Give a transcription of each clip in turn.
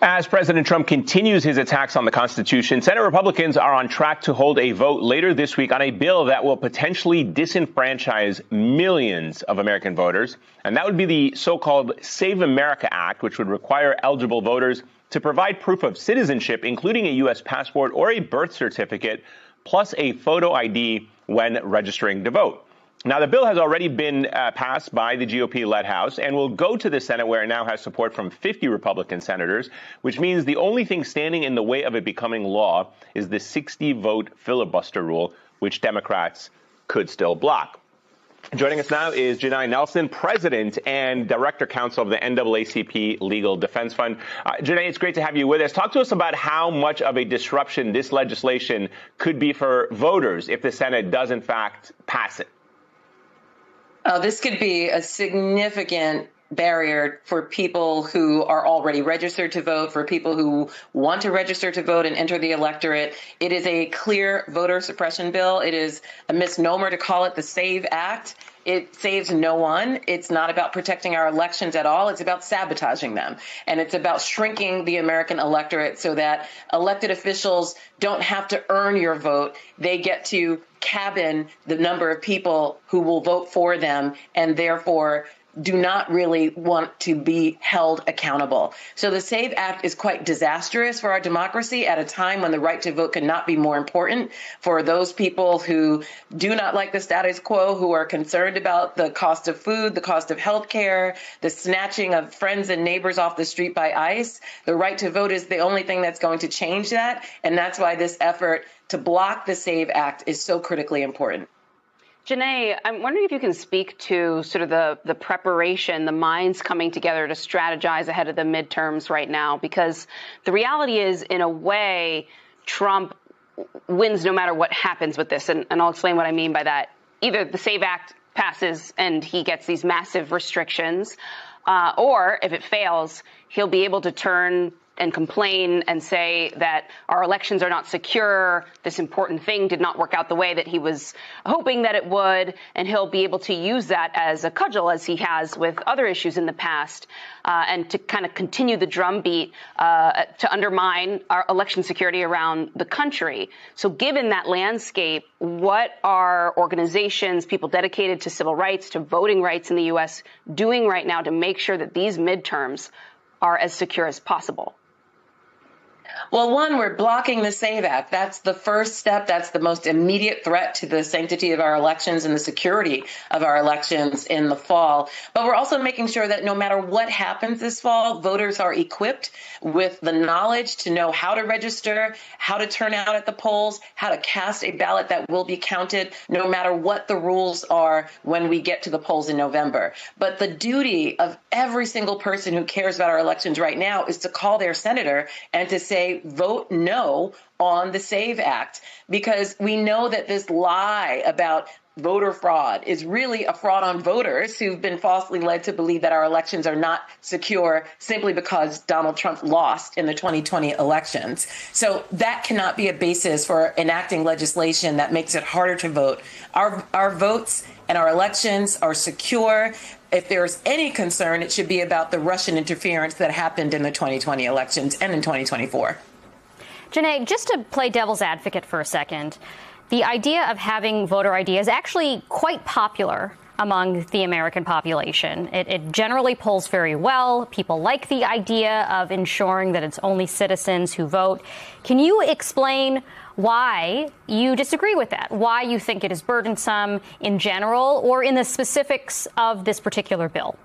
As President Trump continues his attacks on the Constitution, Senate Republicans are on track to hold a vote later this week on a bill that will potentially disenfranchise millions of American voters. And that would be the so-called Save America Act, which would require eligible voters to provide proof of citizenship, including a U.S. passport or a birth certificate, plus a photo ID when registering to vote. Now, the bill has already been passed by the GOP-led House and will go to the Senate, where it now has support from 50 Republican senators, which means the only thing standing in the way of it becoming law is the 60-vote filibuster rule, which Democrats could still block. Joining us now is Janai Nelson, President and Director Counsel of the NAACP Legal Defense Fund. Janai, it's great to have you with us. Talk to us about how much of a disruption this legislation could be for voters if the Senate does, in fact, pass it. This could be a significant barrier for people who are already registered to vote, for people who want to register to vote and enter the electorate. It is a clear voter suppression bill. It is a misnomer to call it the SAVE Act. It saves no one. It's not about protecting our elections at all. It's about sabotaging them. And it's about shrinking the American electorate so that elected officials don't have to earn your vote. They get to cabin the number of people who will vote for them and therefore do not really want to be held accountable. So the SAVE Act is quite disastrous for our democracy at a time when the right to vote could not be more important for those people who do not like the status quo, who are concerned about the cost of food, the cost of health care, the snatching of friends and neighbors off the street by ICE. The right to vote is the only thing that's going to change that. And that's why this effort to block the SAVE Act is so critically important. Janai, I'm wondering if you can speak to sort of the preparation, the minds coming together to strategize ahead of the midterms right now, because the reality is, in a way, Trump wins no matter what happens with this. And I'll explain what I mean by that. Either the SAVE Act passes and he gets these massive restrictions, or if it fails, he'll be able to turn and complain and say that our elections are not secure, this important thing did not work out the way that he was hoping that it would, and he'll be able to use that as a cudgel, as he has with other issues in the past, and to kind of continue the drumbeat to undermine our election security around the country. So given that landscape, what are organizations, people dedicated to civil rights, to voting rights in the U.S. doing right now to make sure that these midterms are as secure as possible? Well, one, we're blocking the SAVE Act. That's the first step. That's the most immediate threat to the sanctity of our elections and the security of our elections in the fall. But we're also making sure that no matter what happens this fall, voters are equipped with the knowledge to know how to register, how to turn out at the polls, how to cast a ballot that will be counted, no matter what the rules are when we get to the polls in November. But the duty of every single person who cares about our elections right now is to call their senator and to say, vote no on the SAVE Act, because we know that this lie about voter fraud is really a fraud on voters who've been falsely led to believe that our elections are not secure simply because Donald Trump lost in the 2020 elections. So that cannot be a basis for enacting legislation that makes it harder to vote. Our votes and our elections are secure. If there's any concern, it should be about the Russian interference that happened in the 2020 elections and in 2024. Janai, just to play devil's advocate for a second, the idea of having voter ID is actually quite popular among the American population. It generally polls very well. People like the idea of ensuring that it's only citizens who vote. Can you explain why you disagree with that? Why you think it is burdensome in general or in the specifics of this particular bill?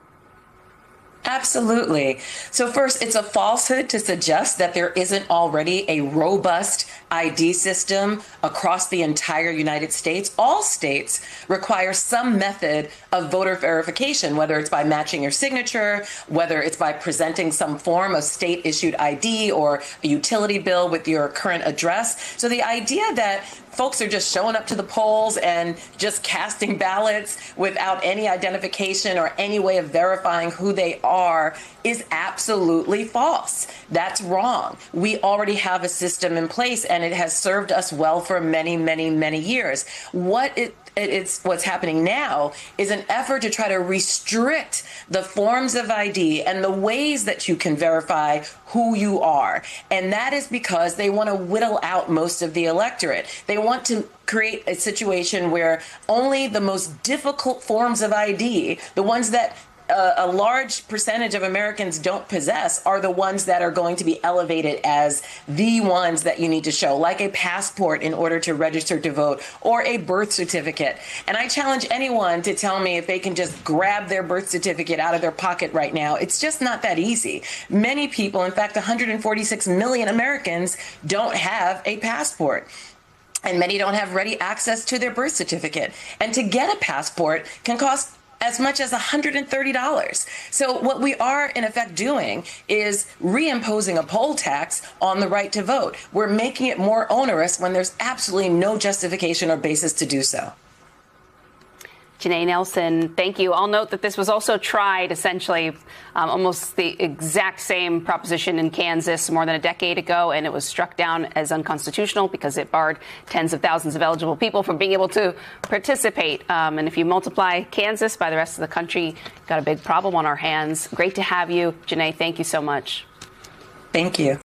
Absolutely. So first, it's a falsehood to suggest that there isn't already a robust ID system across the entire United States. All states require some method of voter verification, whether it's by matching your signature, whether it's by presenting some form of state-issued ID or a utility bill with your current address. So the idea that folks are just showing up to the polls and just casting ballots without any identification or any way of verifying who they are is absolutely false. That's wrong. We already have a system in place, and it has served us well for many, many, many years. What it's what's happening now is an effort to try to restrict the forms of ID and the ways that you can verify who you are. And that is because they want to whittle out most of the electorate. They want to create a situation where only the most difficult forms of ID, the ones that a large percentage of Americans don't possess, are the ones that are going to be elevated as the ones that you need to show, like a passport in order to register to vote, or a birth certificate. And I challenge anyone to tell me if they can just grab their birth certificate out of their pocket right now. It's just not that easy. Many people, in fact, 146 million Americans, don't have a passport. And many don't have ready access to their birth certificate. And to get a passport can cost as much as $130. So what we are in effect doing is reimposing a poll tax on the right to vote. We're making it more onerous when there's absolutely no justification or basis to do so. Janae Nelson, thank you. I'll note that this was also tried, essentially, almost the exact same proposition in Kansas more than a decade ago, and it was struck down as unconstitutional because it barred tens of thousands of eligible people from being able to participate. And if you multiply Kansas by the rest of the country, got a big problem on our hands. Great to have you. Janae, thank you so much. Thank you.